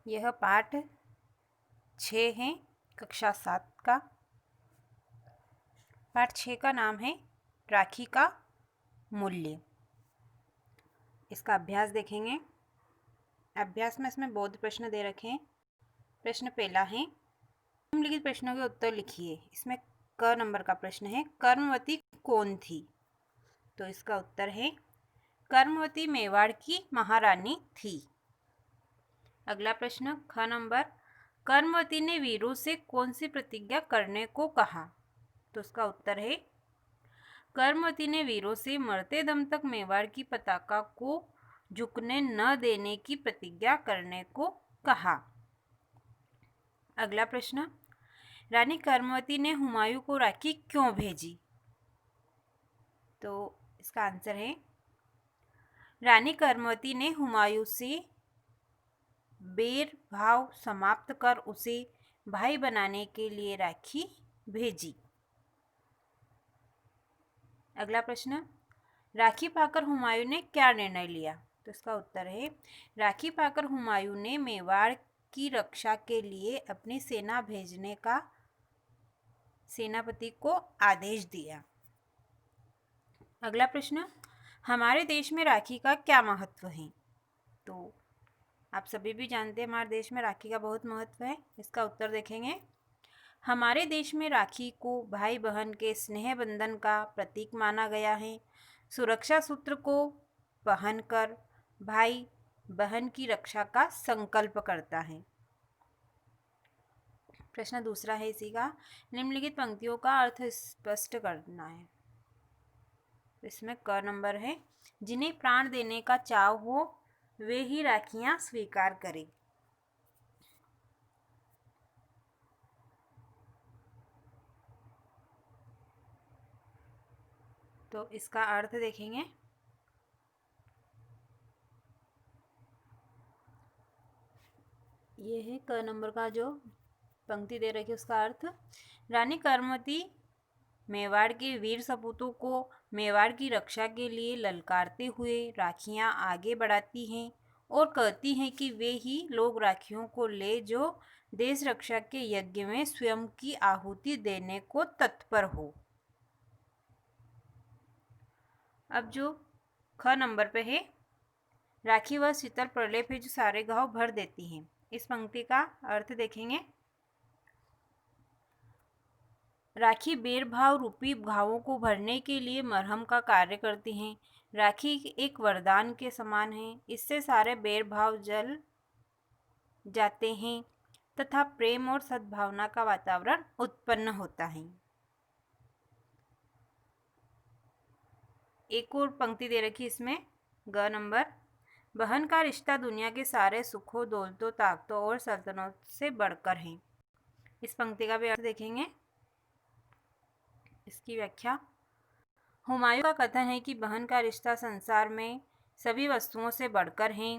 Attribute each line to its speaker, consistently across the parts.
Speaker 1: यह पाठ 6 है, कक्षा 7 का। पाठ 6 का नाम है राखी का मूल्य। इसका अभ्यास देखेंगे। अभ्यास में इसमें बौद्ध प्रश्न दे रखे हैं। प्रश्न पहला है, निम्नलिखित प्रश्नों के उत्तर लिखिए। इसमें क नंबर का प्रश्न है, कर्मवती कौन थी? तो इसका उत्तर है, कर्मवती मेवाड़ की महारानी थी। अगला प्रश्न ख नंबर, कर्मवती ने वीरों से कौन सी प्रतिज्ञा करने को कहा? तो उसका उत्तर है, कर्मवती ने वीरों से मरते दम तक मेवाड़ की पताका को झुकने न देने की प्रतिज्ञा करने को कहा। अगला प्रश्न, रानी कर्मवती ने हुमायूं को राखी क्यों भेजी? तो इसका आंसर है, रानी कर्मवती ने हुमायूं से बैर भाव समाप्त कर उसे भाई बनाने के लिए राखी भेजी। अगला प्रश्न, राखी पाकर हुमायूं ने क्या निर्णय लिया? तो इसका उत्तर है, राखी पाकर हुमायूं ने मेवाड़ की रक्षा के लिए अपनी सेना भेजने का सेनापति को आदेश दिया। अगला प्रश्न, हमारे देश में राखी का क्या महत्व है? तो आप सभी भी जानते हैं हमारे देश में राखी का बहुत महत्व है। इसका उत्तर देखेंगे। हमारे देश में राखी को भाई बहन के स्नेह बंधन का प्रतीक माना गया है। सुरक्षा सूत्र को पहनकर भाई बहन की रक्षा का संकल्प करता है। प्रश्न दूसरा है इसी का, निम्नलिखित पंक्तियों का अर्थ स्पष्ट करना है। इसमें क नंबर है, जिन्हें प्राण देने का चाव हो वे ही राखियां स्वीकार करें। तो इसका अर्थ देखेंगे। ये है क नंबर का जो पंक्ति दे रखी है, उसका अर्थ, रानी कर्मवती मेवाड़ के वीर सपूतों को मेवाड़ की रक्षा के लिए ललकारते हुए राखियां आगे बढ़ाती हैं और कहती हैं कि वे ही लोग राखियों को ले जो देश रक्षा के यज्ञ में स्वयं की आहुति देने को तत्पर हो। अब जो ख नंबर पे है, राखी वह शीतल प्रलेप है जो सारे घाव भर देती हैं। इस पंक्ति का अर्थ देखेंगे। राखी बैरभाव रूपी घावों को भरने के लिए मरहम का कार्य करती हैं। राखी एक वरदान के समान है, इससे सारे बैरभाव जल जाते हैं तथा प्रेम और सद्भावना का वातावरण उत्पन्न होता है। एक और पंक्ति दे रखी इसमें ग नंबर, बहन का रिश्ता दुनिया के सारे सुखों दौलतों ताकतों और सल्तनतों से बढ़कर है। इस पंक्ति का भी अर्थ देखेंगे। इसकी व्याख्या, हुमायूं का कथन है कि बहन का रिश्ता संसार में सभी वस्तुओं से बढ़कर है।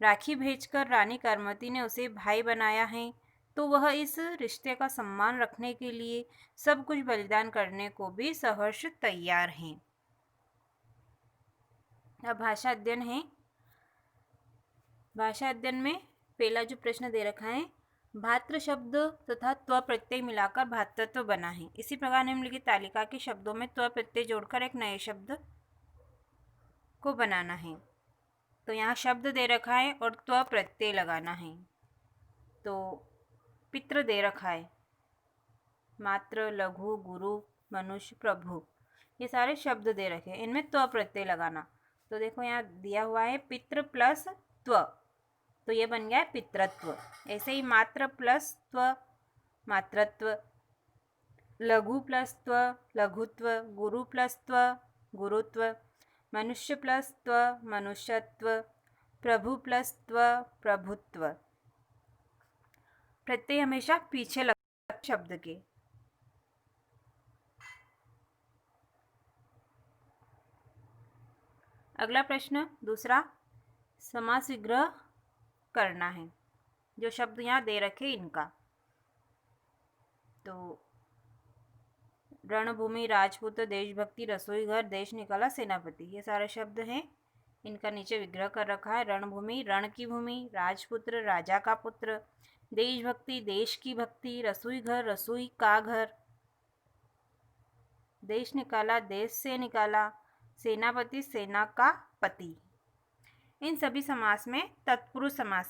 Speaker 1: राखी भेजकर रानी कर्मवती ने उसे भाई बनाया है, तो वह इस रिश्ते का सम्मान रखने के लिए सब कुछ बलिदान करने को भी सहर्ष तैयार हैं। अब भाषा अध्ययन है। भाषा अध्ययन में पहला जो प्रश्न दे रखा है, भातृ शब्द तथा त्व प्रत्यय मिलाकर भातृत्व बना है। इसी प्रकार निम्नलिखित तालिका के शब्दों में त्व प्रत्यय जोड़कर एक नए शब्द को बनाना है। तो यहाँ शब्द दे रखा है और त्व प्रत्यय लगाना है। तो पितृ दे रखा है, मात्र, लघु, गुरु, मनुष्य, प्रभु, ये सारे शब्द दे रखे हैं। इनमें त्व प्रत्यय लगाना। तो देखो यहाँ दिया हुआ है पितृ प्लस त्व, तो ये बन गया है पितृत्व। ऐसे ही मात्र प्लस त्व मातृत्व, लघु प्लस त्व लघुत्व, गुरु प्लस त्व गुरुत्व, मनुष्य प्लस त्व मनुष्यत्व, प्रभु प्लस त्व प्रभुत्व। प्रत्यय हमेशा पीछे लगता शब्द के। अगला प्रश्न दूसरा, समास विग्रह करना है। जो शब्द यहाँ दे रखे इनका, तो रणभूमि, राजपूत, देशभक्ति, रसोई घर, देश निकाला, सेनापति, ये सारे शब्द हैं। इनका नीचे विग्रह कर रखा है। रणभूमि, रण की भूमि। राजपुत्र, राजा का पुत्र। देशभक्ति, देश की भक्ति। रसोई घर, रसोई का घर। देश निकाला, देश से निकाला। सेनापति, सेना का पति। इन सभी समास में तत्पुरुष समास